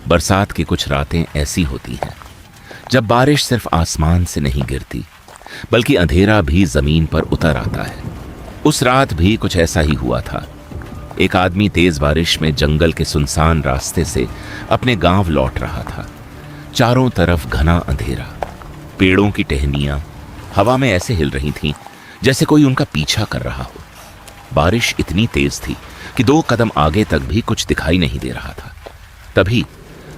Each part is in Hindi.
बरसात की कुछ रातें ऐसी होती हैं जब बारिश सिर्फ आसमान से नहीं गिरती बल्कि अंधेरा भी जमीन पर उतर आता है। उस रात भी कुछ ऐसा ही हुआ था। एक आदमी तेज बारिश में जंगल के सुनसान रास्ते से अपने गांव लौट रहा था। चारों तरफ घना अंधेरा, पेड़ों की टहनियां हवा में ऐसे हिल रही थीं जैसे कोई उनका पीछा कर रहा हो। बारिश इतनी तेज थी कि 2 कदम आगे तक भी कुछ दिखाई नहीं दे रहा था। तभी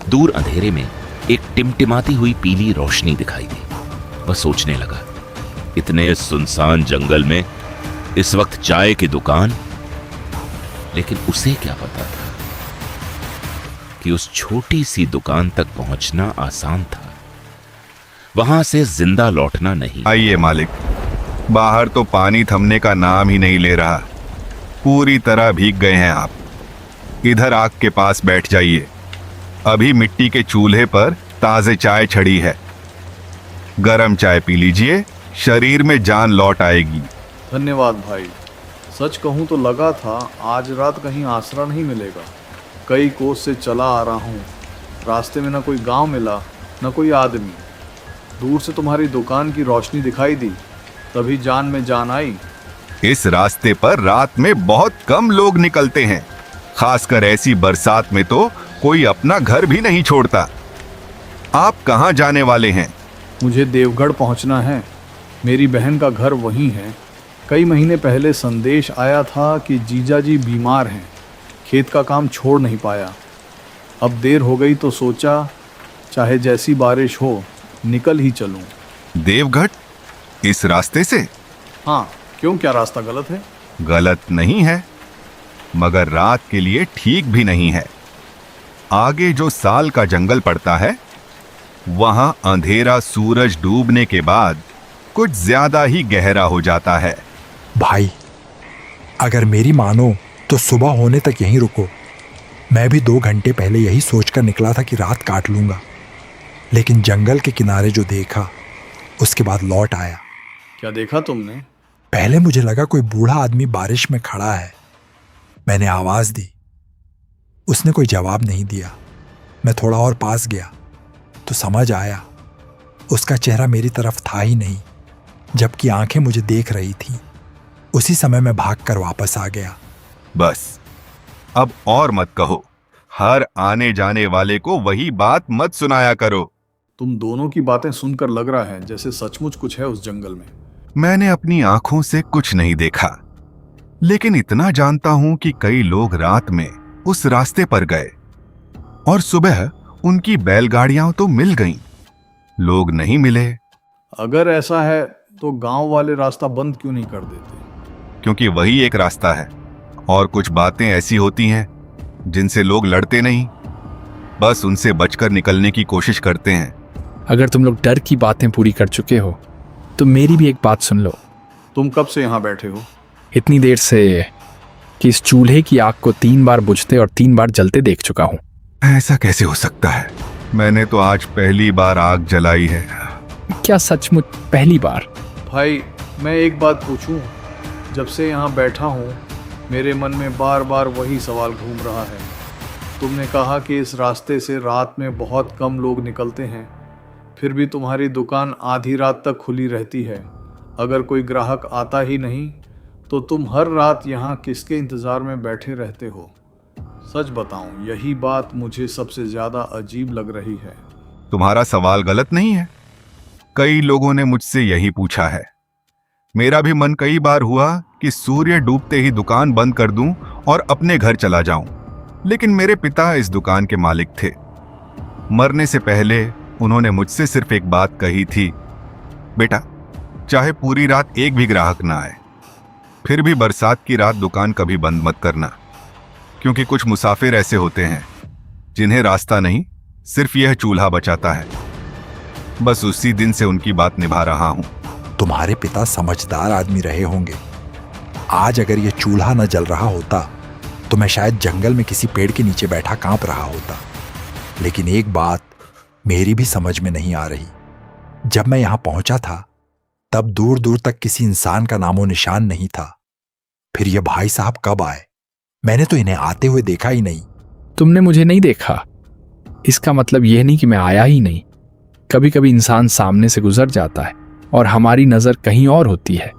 दूर अंधेरे में एक टिमटिमाती हुई पीली रोशनी दिखाई दी। वह सोचने लगा, इतने सुनसान जंगल में इस वक्त चाय की दुकान। लेकिन उसे क्या पता था कि उस छोटी सी दुकान तक पहुंचना आसान था, वहां से जिंदा लौटना नहीं। आइए मालिक, बाहर तो पानी थमने का नाम ही नहीं ले रहा। पूरी तरह भीग गए हैं आप। इधर आग के पास बैठ जाइए। अभी मिट्टी के चूल्हे पर ताजे चाय छड़ी है। गरम चाय पी लीजिए, शरीर में जान लौट आएगी। धन्यवाद भाई। सच कहूँ तो लगा था आज रात कहीं आसरा नहीं मिलेगा। कई कोस से चला आ रहा हूँ, रास्ते में ना कोई गांव मिला न कोई आदमी। दूर से तुम्हारी दुकान की रोशनी दिखाई दी, तभी जान में जान आई। इस रास्ते पर रात में बहुत कम लोग निकलते हैं, खासकर ऐसी बरसात में तो कोई अपना घर भी नहीं छोड़ता। आप कहाँ जाने वाले हैं? मुझे देवगढ़ पहुँचना है। मेरी बहन का घर वहीं है। कई महीने पहले संदेश आया था कि जीजा जी बीमार हैं, खेत का काम छोड़ नहीं पाया। अब देर हो गई तो सोचा चाहे जैसी बारिश हो निकल ही चलूं। देवगढ़ इस रास्ते से? हाँ, क्यों, क्या रास्ता गलत है? गलत नहीं है, मगर रात के लिए ठीक भी नहीं है। आगे जो साल का जंगल पड़ता है, वहां अंधेरा सूरज डूबने के बाद कुछ ज्यादा ही गहरा हो जाता है। भाई, अगर मेरी मानो तो सुबह होने तक यहीं रुको। मैं भी 2 घंटे पहले यही सोचकर निकला था कि रात काट लूंगा, लेकिन जंगल के किनारे जो देखा उसके बाद लौट आया। क्या देखा तुमने? पहले मुझे लगा कोई बूढ़ा आदमी बारिश में खड़ा है। मैंने आवाज दी, उसने कोई जवाब नहीं दिया। मैं थोड़ा और पास गया तो समझ आया उसका चेहरा मेरी तरफ था ही नहीं, जबकि आंखें मुझे देख रही थीं। उसी समय मैं भागकर वापस आ गया। बस अब और मत कहो। हर आने जाने वाले को वही बात मत सुनाया करो। तुम दोनों की बातें सुनकर लग रहा है जैसे सचमुच कुछ है उस जंगल में। मैंने अपनी आंखों से कुछ नहीं देखा, लेकिन इतना जानता हूं कि कई लोग रात में उस रास्ते पर गए और सुबह उनकी बैलगाड़ियां तो मिल गईं, लोग नहीं मिले। अगर ऐसा है तो गांव वाले रास्ता बंद क्यों नहीं कर देते? क्योंकि वही एक रास्ता है, और कुछ बातें ऐसी होती हैं जिनसे लोग लड़ते नहीं, बस उनसे बचकर निकलने की कोशिश करते हैं। अगर तुम लोग डर की बातें पूरी कर चुके हो तो मेरी भी एक बात सुन लो। तुम कब से यहाँ बैठे हो? इतनी देर से कि इस चूल्हे की आग को 3 बार बुझते और 3 बार जलते देख चुका हूँ। ऐसा कैसे हो सकता है? मैंने तो आज पहली बार आग जलाई है। क्या सचमुच पहली बार? भाई, मैं एक बात पूछूं? जब से यहाँ बैठा हूँ मेरे मन में बार बार वही सवाल घूम रहा है। तुमने कहा कि इस रास्ते से रात में बहुत कम लोग निकलते हैं, फिर भी तुम्हारी दुकान आधी रात तक खुली रहती है। अगर कोई ग्राहक आता ही नहीं तो तुम हर रात यहाँ किसके इंतज़ार में बैठे रहते हो? सच बताऊं, यही बात मुझे सबसे ज़्यादा अजीब लग रही है। तुम्हारा सवाल गलत नहीं है। कई लोगों ने मुझसे यही पूछा है। मेरा भी मन कई बार हुआ कि सूर्य डूबते ही दुकान बंद कर दूं और अपने घर चला जाऊं, लेकिन मेरे पिता इस दुकान के मालिक थे। मरने से पहले उन्होंने मुझसे सिर्फ एक बात कही थी, बेटा, चाहे पूरी रात एक भी ग्राहक ना आए, फिर भी बरसात की रात दुकान कभी बंद मत करना, क्योंकि कुछ मुसाफिर ऐसे होते हैं जिन्हें रास्ता नहीं, सिर्फ यह चूल्हा बचाता है। बस उसी दिन से उनकी बात निभा रहा हूं। तुम्हारे पिता समझदार आदमी रहे होंगे। आज अगर यह चूल्हा न जल रहा होता तो मैं शायद जंगल में किसी पेड़ के नीचे बैठा कांप रहा होता। लेकिन एक बात मेरी भी समझ में नहीं आ रही। जब मैं यहां पहुंचा था तब दूर दूर तक किसी इंसान का नामो निशान नहीं था। फिर ये भाई साहब कब आए? मैंने तो इन्हें आते हुए देखा ही नहीं। तुमने मुझे नहीं देखा? इसका मतलब यह नहीं कि मैं आया ही नहीं। कभी कभी इंसान सामने से गुजर जाता है और हमारी नजर कहीं और होती है।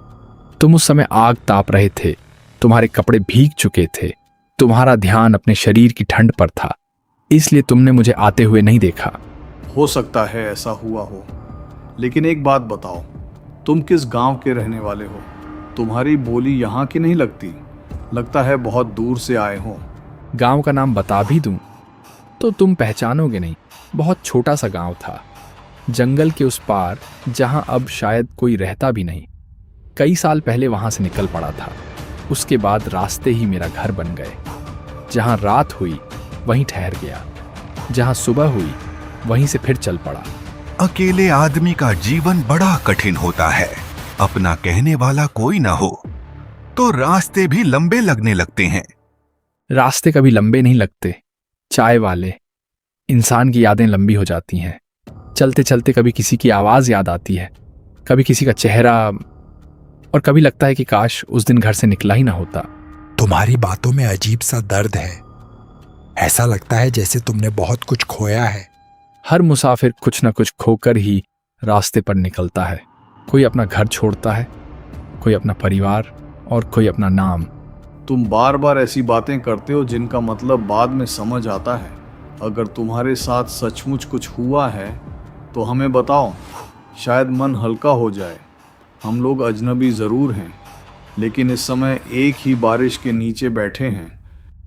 तुम उस समय आग ताप रहे थे, तुम्हारे कपड़े भीग चुके थे, तुम्हारा ध्यान अपने शरीर की ठंड पर था, इसलिए तुमने मुझे आते हुए नहीं देखा। हो सकता है ऐसा हुआ हो, लेकिन एक बात बताओ, तुम किस गांव के रहने वाले हो? तुम्हारी बोली यहाँ की नहीं लगती, लगता है बहुत दूर से आए हो। गांव का नाम बता भी दूं तो तुम पहचानोगे नहीं। बहुत छोटा सा गांव था, जंगल के उस पार, जहां अब शायद कोई रहता भी नहीं। कई साल पहले वहां से निकल पड़ा था। उसके बाद रास्ते ही मेरा घर बन गए। जहां रात हुई वहीं ठहर गया, जहां सुबह हुई वहीं से फिर चल पड़ा। अकेले आदमी का जीवन बड़ा कठिन होता है। अपना कहने वाला कोई ना हो तो रास्ते भी लंबे लगने लगते हैं। रास्ते कभी लंबे नहीं लगते, चाय वाले। इंसान की यादें लंबी हो जाती हैं। चलते चलते कभी किसी की आवाज याद आती है, कभी किसी का चेहरा, और कभी लगता है कि काश उस दिन घर से निकला ही ना होता। तुम्हारी बातों में अजीब सा दर्द है। ऐसा लगता है जैसे तुमने बहुत कुछ खोया है। हर मुसाफिर कुछ न कुछ खोकर ही रास्ते पर निकलता है। कोई अपना घर छोड़ता है, कोई अपना परिवार, और कोई अपना नाम। तुम बार बार ऐसी बातें करते हो जिनका मतलब बाद में समझ आता है। अगर तुम्हारे साथ सचमुच कुछ हुआ है तो हमें बताओ, शायद मन हल्का हो जाए। हम लोग अजनबी ज़रूर हैं, लेकिन इस समय एक ही बारिश के नीचे बैठे हैं।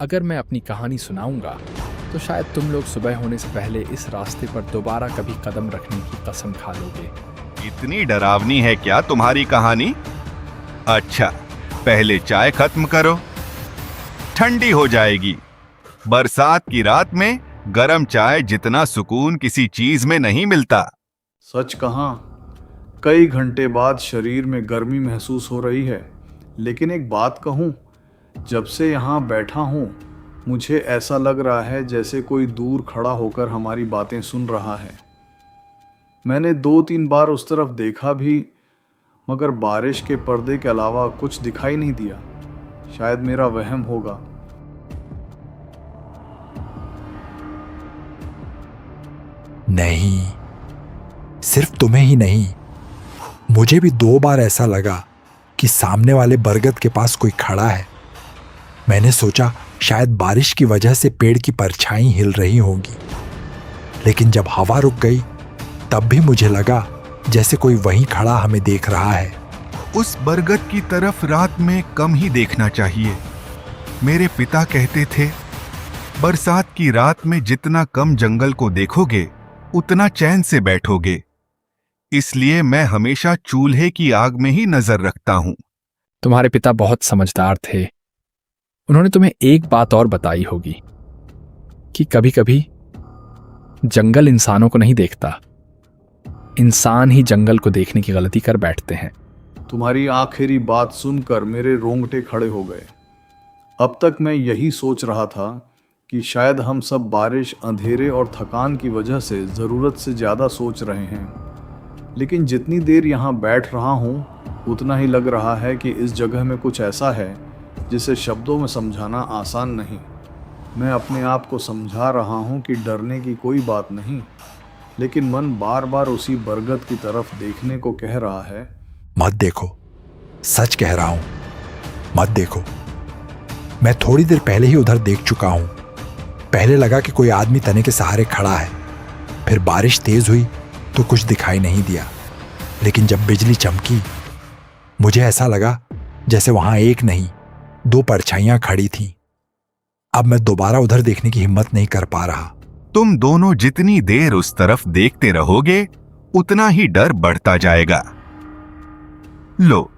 अगर मैं अपनी कहानी सुनाऊंगा तो शायद तुम लोग सुबह होने से पहले इस रास्ते पर दोबारा कभी कदम रखने की कसम खा लोगे। इतनी डरावनी है क्या तुम्हारी कहानी? अच्छा, पहले चाय खत्म करो, ठंडी हो जाएगी। बरसात की रात में गरम चाय जितना सुकून किसी चीज में नहीं मिलता। सच कहाँ, कई घंटे बाद शरीर में गर्मी महसूस हो रही है। लेकिन एक बात कहूँ, जब से यहाँ बैठा हूँ मुझे ऐसा लग रहा है जैसे कोई दूर खड़ा होकर हमारी बातें सुन रहा है। मैंने 2-3 बार उस तरफ देखा भी, मगर बारिश के पर्दे के अलावा कुछ दिखाई नहीं दिया। शायद मेरा वहम होगा। नहीं, सिर्फ तुम्हें ही नहीं, मुझे भी 2 बार ऐसा लगा कि सामने वाले बरगद के पास कोई खड़ा है। मैंने सोचा शायद बारिश की वजह से पेड़ की परछाई हिल रही होगी, लेकिन जब हवा रुक गई तब भी मुझे लगा जैसे कोई वहीं खड़ा हमें देख रहा है। उस बरगद की तरफ रात में कम ही देखना चाहिए। मेरे पिता कहते थे, बरसात की रात में जितना कम जंगल को देखोगे उतना चैन से बैठोगे। इसलिए मैं हमेशा चूल्हे की आग में ही नजर रखता हूं। तुम्हारे पिता बहुत समझदार थे। उन्होंने तुम्हें एक बात और बताई होगी कि कभी कभी जंगल इंसानों को नहीं देखता, इंसान ही जंगल को देखने की गलती कर बैठते हैं। तुम्हारी आखिरी बात सुनकर मेरे रोंगटे खड़े हो गए। अब तक मैं यही सोच रहा था कि शायद हम सब बारिश, अंधेरे और थकान की वजह से ज़रूरत से ज़्यादा सोच रहे हैं। लेकिन जितनी देर यहाँ बैठ रहा हूँ उतना ही लग रहा है कि इस जगह में कुछ ऐसा है जिसे शब्दों में समझाना आसान नहीं। मैं अपने आप को समझा रहा हूँ कि डरने की कोई बात नहीं, लेकिन मन बार बार उसी बरगद की तरफ देखने को कह रहा है, मत देखो, सच कह रहा हूं, मत देखो। मैं थोड़ी देर पहले ही उधर देख चुका हूं। पहले लगा कि कोई आदमी तने के सहारे खड़ा है, फिर बारिश तेज हुई तो कुछ दिखाई नहीं दिया, लेकिन जब बिजली चमकी मुझे ऐसा लगा जैसे वहां एक नहीं 2 परछाइयां खड़ी थीं। अब मैं दोबारा उधर देखने की हिम्मत नहीं कर पा रहा। तुम दोनों जितनी देर उस तरफ देखते रहोगे उतना ही डर बढ़ता जाएगा। लो,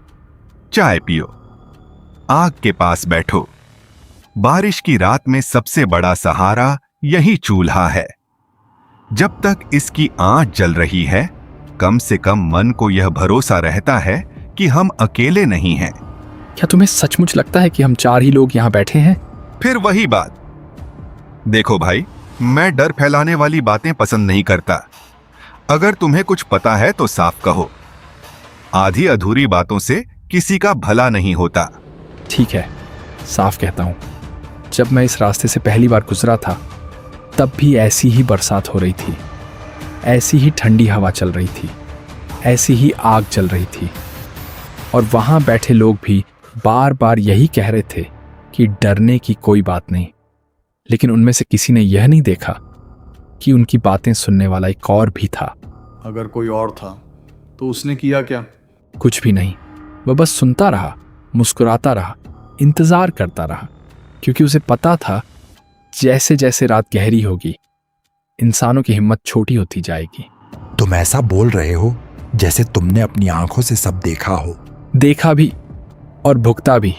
चाय पियो, आग के पास बैठो। बारिश की रात में सबसे बड़ा सहारा यही चूल्हा है। जब तक इसकी आंच जल रही है, कम से कम मन को यह भरोसा रहता है कि हम अकेले नहीं हैं। क्या तुम्हें सचमुच लगता है कि हम 4 ही लोग यहाँ बैठे हैं? फिर वही बात। देखो भाई, मैं डर फैलाने वाली बातें पसंद नहीं करता। अगर तुम्हें कुछ पता है तो साफ कहो। आधी अधूरी बातों से किसी का भला नहीं होता। ठीक है, साफ कहता हूँ। जब मैं इस रास्ते से पहली बार गुजरा था तब भी ऐसी ही बरसात हो रही थी, ऐसी ही ठंडी हवा चल रही थी, ऐसी ही आग जल रही थी। और वहां बैठे लोग भी बार बार यही कह रहे थे कि डरने की कोई बात नहीं। लेकिन उनमें से किसी ने यह नहीं देखा कि उनकी बातें सुनने वाला एक और भी था। अगर कोई और था तो उसने किया क्या? कुछ भी नहीं, वह बस सुनता रहा, मुस्कुराता रहा, इंतजार करता रहा, क्योंकि उसे पता था जैसे जैसे रात गहरी होगी इंसानों की हिम्मत छोटी होती जाएगी। तुम ऐसा बोल रहे हो जैसे तुमने अपनी आंखों से सब देखा हो। देखा भी और भुगता भी।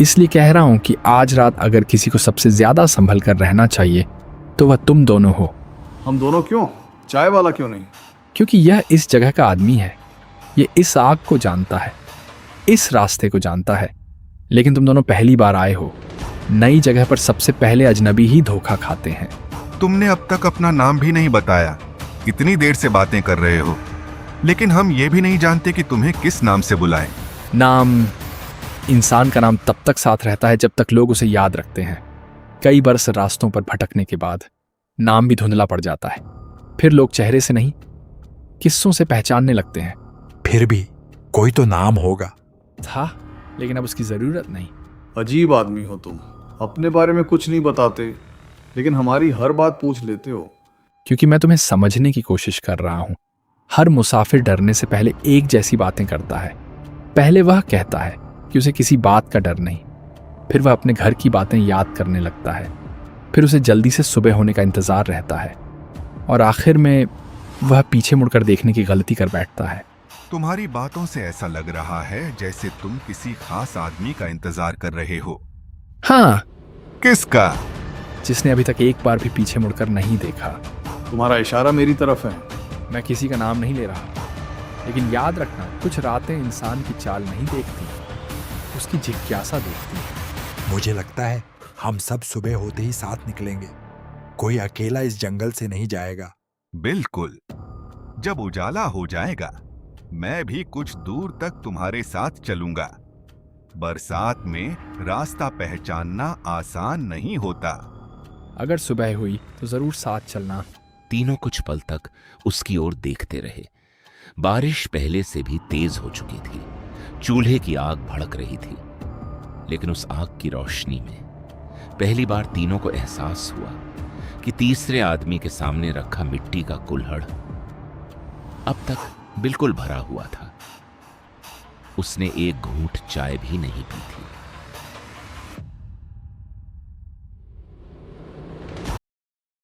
इसलिए कह रहा हूं कि आज रात अगर किसी को सबसे ज्यादा संभल कर रहना चाहिए तो वह तुम दोनों हो। हम दोनों क्यों? चाय वाला क्यों नहीं? क्योंकि यह इस जगह का आदमी है, यह इस आग को जानता है, इस रास्ते को जानता है। लेकिन तुम दोनों पहली बार आए हो, नई जगह पर सबसे पहले अजनबी ही धोखा खाते हैं। तुमने अब तक अपना नाम भी नहीं बताया, इतनी देर से बातें कर रहे हो, लेकिन हम ये भी नहीं जानते कि तुम्हें किस नाम से बुलाएं। नाम, इंसान का नाम तब तक साथ रहता है जब तक लोग उसे याद रखते हैं। कई बरस रास्तों पर भटकने के बाद नाम भी धुंधला पड़ जाता है। फिर लोग चेहरे से नहीं, किस्सों से पहचानने लगते हैं। फिर भी कोई तो नाम होगा। था, लेकिन अब उसकी जरूरत नहीं। अजीब आदमी हो तुम, अपने बारे में कुछ नहीं बताते लेकिन हमारी हर बात पूछ लेते हो। क्योंकि मैं तुम्हें समझने की कोशिश कर रहा हूं। हर मुसाफिर डरने से पहले एक जैसी बातें करता है। पहले वह कहता है कि उसे किसी बात का डर नहीं, फिर वह अपने घर की बातें याद करने लगता है, फिर उसे जल्दी से सुबह होने का इंतजार रहता है, और आखिर में वह पीछे मुड़कर देखने की गलती कर बैठता है। तुम्हारी बातों से ऐसा लग रहा है जैसे तुम किसी खास आदमी का इंतजार कर रहे हो। हाँ, किसका? जिसने अभी तक एक बार भी पीछे मुड़कर नहीं देखा। तुम्हारा इशारा मेरी तरफ है। मैं किसी का नाम नहीं ले रहा, लेकिन याद रखना, कुछ रातें इंसान की चाल नहीं देखती, उसकी जिज्ञासा देखती है। मुझे लगता है हम सब सुबह होते ही साथ निकलेंगे। कोई अकेला इस जंगल से नहीं जाएगा। बिल्कुल, जब उजाला हो जाएगा मैं भी कुछ दूर तक तुम्हारे साथ चलूंगा। बरसात में रास्ता पहचानना आसान नहीं होता। अगर सुबह हुई तो जरूर साथ चलना। तीनों कुछ पल तक उसकी ओर देखते रहे। बारिश पहले से भी तेज हो चुकी थी, चूल्हे की आग भड़क रही थी, लेकिन उस आग की रोशनी में पहली बार तीनों को एहसास हुआ कि तीसरे आदमी के सामने रखा मिट्टी का कुल्हड़ अब तक बिल्कुल भरा हुआ था। उसने एक घूंट चाय भी नहीं पी थी।